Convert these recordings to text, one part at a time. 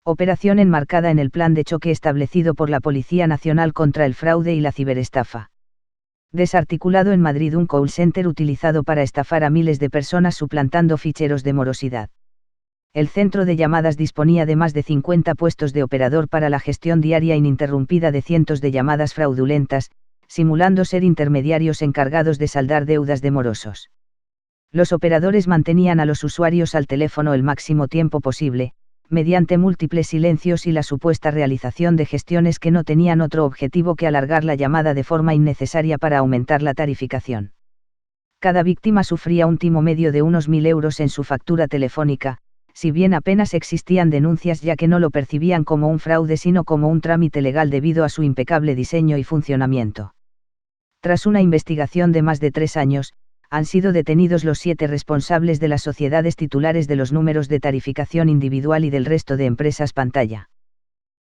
Operación enmarcada en el plan de choque establecido por la Policía Nacional contra el fraude y la ciberestafa. Desarticulado en Madrid un call center utilizado para estafar a miles de personas suplantando ficheros de morosidad. El centro de llamadas disponía de más de 50 puestos de operador para la gestión diaria ininterrumpida de cientos de llamadas fraudulentas, simulando ser intermediarios encargados de saldar deudas de morosos. Los operadores mantenían a los usuarios al teléfono el máximo tiempo posible, mediante múltiples silencios y la supuesta realización de gestiones que no tenían otro objetivo que alargar la llamada de forma innecesaria para aumentar la tarificación. Cada víctima sufría un timo medio de unos 1.000 euros en su factura telefónica, si bien apenas existían denuncias ya que no lo percibían como un fraude sino como un trámite legal debido a su impecable diseño y funcionamiento. Tras una investigación de más de 3 años, han sido detenidos los 7 responsables de las sociedades titulares de los números de tarificación individual y del resto de empresas pantalla.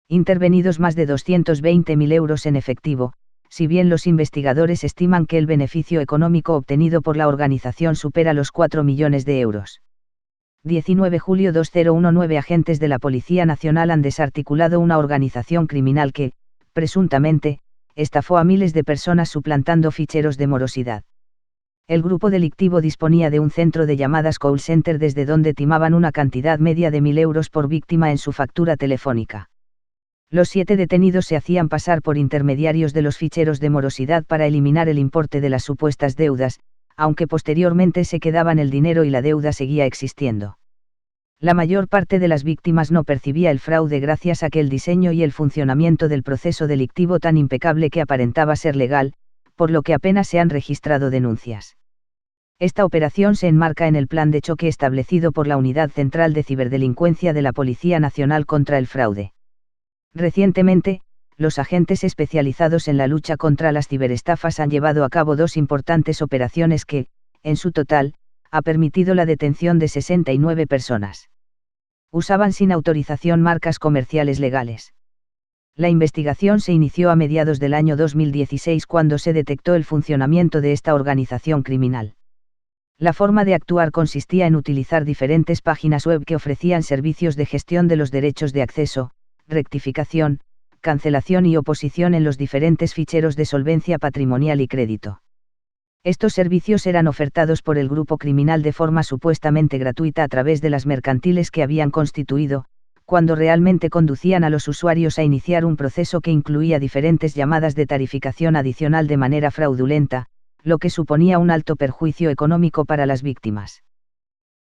Intervenidos más de 220.000 euros en efectivo, si bien los investigadores estiman que el beneficio económico obtenido por la organización supera los 4 millones de euros. 19 julio 2019 Agentes de la Policía Nacional han desarticulado una organización criminal que, presuntamente, estafó a miles de personas suplantando ficheros de morosidad. El grupo delictivo disponía de un centro de llamadas call center desde donde timaban una cantidad media de 1.000 euros por víctima en su factura telefónica. Los 7 detenidos se hacían pasar por intermediarios de los ficheros de morosidad para eliminar el importe de las supuestas deudas, aunque posteriormente se quedaban el dinero y la deuda seguía existiendo. La mayor parte de las víctimas no percibía el fraude gracias a que el diseño y el funcionamiento del proceso delictivo tan impecable que aparentaba ser legal, por lo que apenas se han registrado denuncias. Esta operación se enmarca en el plan de choque establecido por la Unidad Central de Ciberdelincuencia de la Policía Nacional contra el fraude. Recientemente, los agentes especializados en la lucha contra las ciberestafas han llevado a cabo 2 importantes operaciones que, en su total, ha permitido la detención de 69 personas. Usaban sin autorización marcas comerciales legales. La investigación se inició a mediados del año 2016 cuando se detectó el funcionamiento de esta organización criminal. La forma de actuar consistía en utilizar diferentes páginas web que ofrecían servicios de gestión de los derechos de acceso, rectificación, cancelación y oposición en los diferentes ficheros de solvencia patrimonial y crédito. Estos servicios eran ofertados por el grupo criminal de forma supuestamente gratuita a través de las mercantiles que habían constituido, cuando realmente conducían a los usuarios a iniciar un proceso que incluía diferentes llamadas de tarificación adicional de manera fraudulenta, lo que suponía un alto perjuicio económico para las víctimas.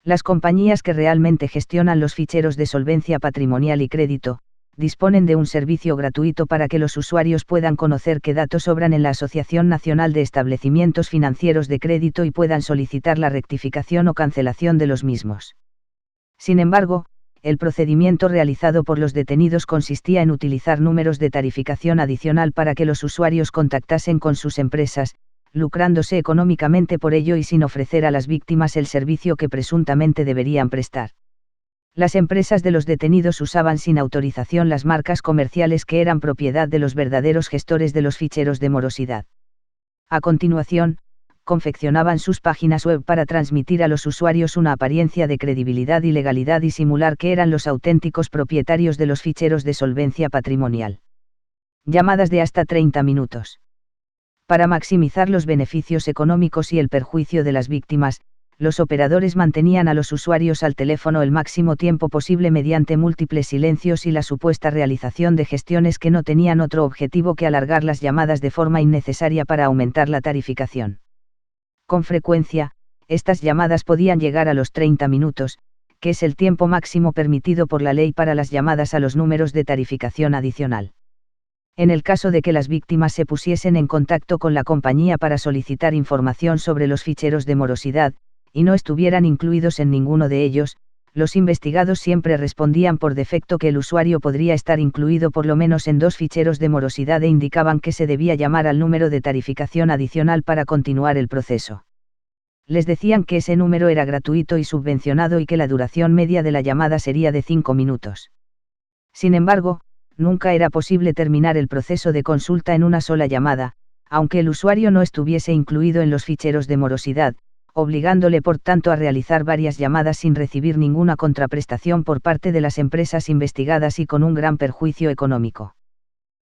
Las compañías que realmente gestionan los ficheros de solvencia patrimonial y crédito, disponen de un servicio gratuito para que los usuarios puedan conocer qué datos sobran en la Asociación Nacional de Establecimientos Financieros de Crédito y puedan solicitar la rectificación o cancelación de los mismos. Sin embargo, el procedimiento realizado por los detenidos consistía en utilizar números de tarificación adicional para que los usuarios contactasen con sus empresas, lucrándose económicamente por ello y sin ofrecer a las víctimas el servicio que presuntamente deberían prestar. Las empresas de los detenidos usaban sin autorización las marcas comerciales que eran propiedad de los verdaderos gestores de los ficheros de morosidad. A continuación, confeccionaban sus páginas web para transmitir a los usuarios una apariencia de credibilidad y legalidad y simular que eran los auténticos propietarios de los ficheros de solvencia patrimonial. Llamadas de hasta 30 minutos. Para maximizar los beneficios económicos y el perjuicio de las víctimas, los operadores mantenían a los usuarios al teléfono el máximo tiempo posible mediante múltiples silencios y la supuesta realización de gestiones que no tenían otro objetivo que alargar las llamadas de forma innecesaria para aumentar la tarificación. Con frecuencia, estas llamadas podían llegar a los 30 minutos, que es el tiempo máximo permitido por la ley para las llamadas a los números de tarificación adicional. En el caso de que las víctimas se pusiesen en contacto con la compañía para solicitar información sobre los ficheros de morosidad, y no estuvieran incluidos en ninguno de ellos, los investigados siempre respondían por defecto que el usuario podría estar incluido por lo menos en 2 ficheros de morosidad e indicaban que se debía llamar al número de tarificación adicional para continuar el proceso. Les decían que ese número era gratuito y subvencionado y que la duración media de la llamada sería de 5 minutos. Sin embargo, nunca era posible terminar el proceso de consulta en una sola llamada, aunque el usuario no estuviese incluido en los ficheros de morosidad, obligándole por tanto a realizar varias llamadas sin recibir ninguna contraprestación por parte de las empresas investigadas y con un gran perjuicio económico.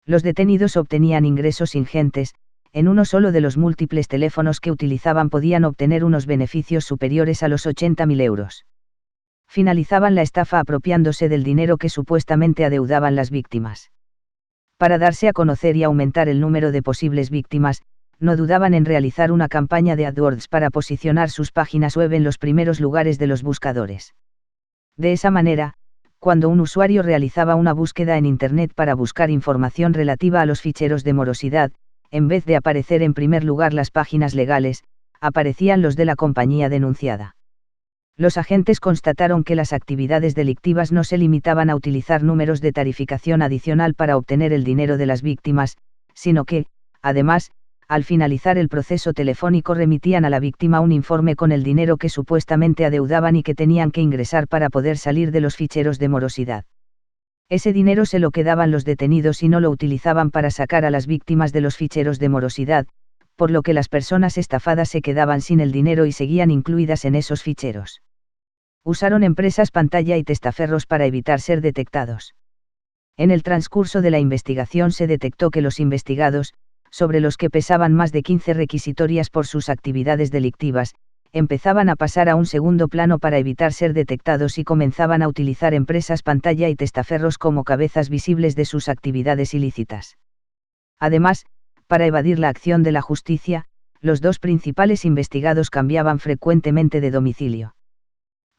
Los detenidos obtenían ingresos ingentes, en uno solo de los múltiples teléfonos que utilizaban podían obtener unos beneficios superiores a los 80.000 euros. Finalizaban la estafa apropiándose del dinero que supuestamente adeudaban las víctimas. Para darse a conocer y aumentar el número de posibles víctimas, no dudaban en realizar una campaña de AdWords para posicionar sus páginas web en los primeros lugares de los buscadores. De esa manera, cuando un usuario realizaba una búsqueda en Internet para buscar información relativa a los ficheros de morosidad, en vez de aparecer en primer lugar las páginas legales, aparecían los de la compañía denunciada. Los agentes constataron que las actividades delictivas no se limitaban a utilizar números de tarificación adicional para obtener el dinero de las víctimas, sino que, además, al finalizar el proceso telefónico remitían a la víctima un informe con el dinero que supuestamente adeudaban y que tenían que ingresar para poder salir de los ficheros de morosidad. Ese dinero se lo quedaban los detenidos y no lo utilizaban para sacar a las víctimas de los ficheros de morosidad, por lo que las personas estafadas se quedaban sin el dinero y seguían incluidas en esos ficheros. Usaron empresas pantalla y testaferros para evitar ser detectados. En el transcurso de la investigación se detectó que los investigados, sobre los que pesaban más de 15 requisitorias por sus actividades delictivas, empezaban a pasar a un segundo plano para evitar ser detectados y comenzaban a utilizar empresas pantalla y testaferros como cabezas visibles de sus actividades ilícitas. Además, para evadir la acción de la justicia, los dos principales investigados cambiaban frecuentemente de domicilio.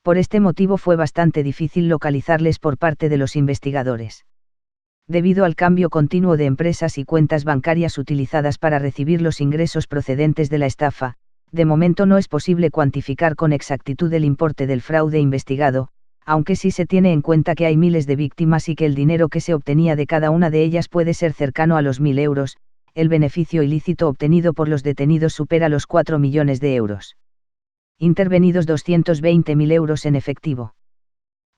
Por este motivo fue bastante difícil localizarles por parte de los investigadores. Debido al cambio continuo de empresas y cuentas bancarias utilizadas para recibir los ingresos procedentes de la estafa, de momento no es posible cuantificar con exactitud el importe del fraude investigado, aunque sí se tiene en cuenta que hay miles de víctimas y que el dinero que se obtenía de cada una de ellas puede ser cercano a los 1.000 euros, el beneficio ilícito obtenido por los detenidos supera los 4 millones de euros. Intervenidos 220.000 euros en efectivo.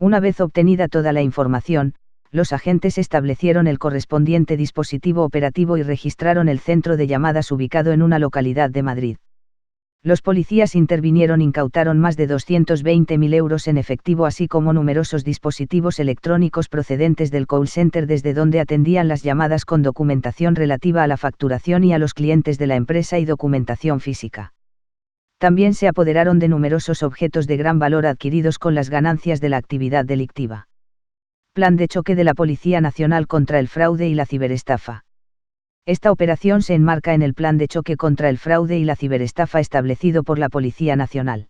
Una vez obtenida toda la información, los agentes establecieron el correspondiente dispositivo operativo y registraron el centro de llamadas ubicado en una localidad de Madrid. Los policías intervinieron e incautaron más de 220.000 euros en efectivo así como numerosos dispositivos electrónicos procedentes del call center desde donde atendían las llamadas con documentación relativa a la facturación y a los clientes de la empresa y documentación física. También se apoderaron de numerosos objetos de gran valor adquiridos con las ganancias de la actividad delictiva. Plan de choque de la Policía Nacional contra el fraude y la ciberestafa. Esta operación se enmarca en el plan de choque contra el fraude y la ciberestafa establecido por la Policía Nacional.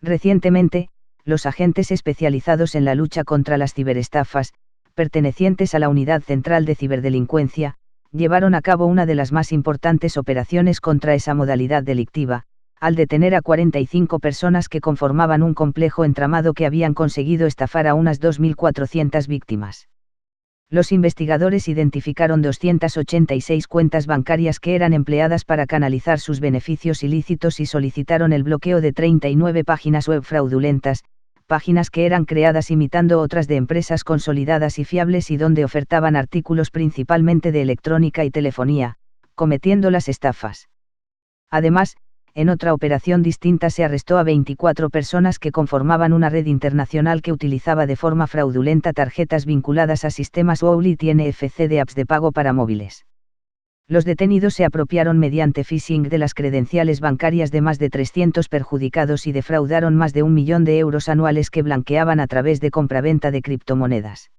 Recientemente, los agentes especializados en la lucha contra las ciberestafas, pertenecientes a la Unidad Central de Ciberdelincuencia, llevaron a cabo una de las más importantes operaciones contra esa modalidad delictiva, al detener a 45 personas que conformaban un complejo entramado que habían conseguido estafar a unas 2.400 víctimas. Los investigadores identificaron 286 cuentas bancarias que eran empleadas para canalizar sus beneficios ilícitos y solicitaron el bloqueo de 39 páginas web fraudulentas, páginas que eran creadas imitando otras de empresas consolidadas y fiables y donde ofertaban artículos principalmente de electrónica y telefonía, cometiendo las estafas. Además, en otra operación distinta se arrestó a 24 personas que conformaban una red internacional que utilizaba de forma fraudulenta tarjetas vinculadas a sistemas Wallet y NFC de apps de pago para móviles. Los detenidos se apropiaron mediante phishing de las credenciales bancarias de más de 300 perjudicados y defraudaron más de 1 millón de euros anuales que blanqueaban a través de compraventa de criptomonedas.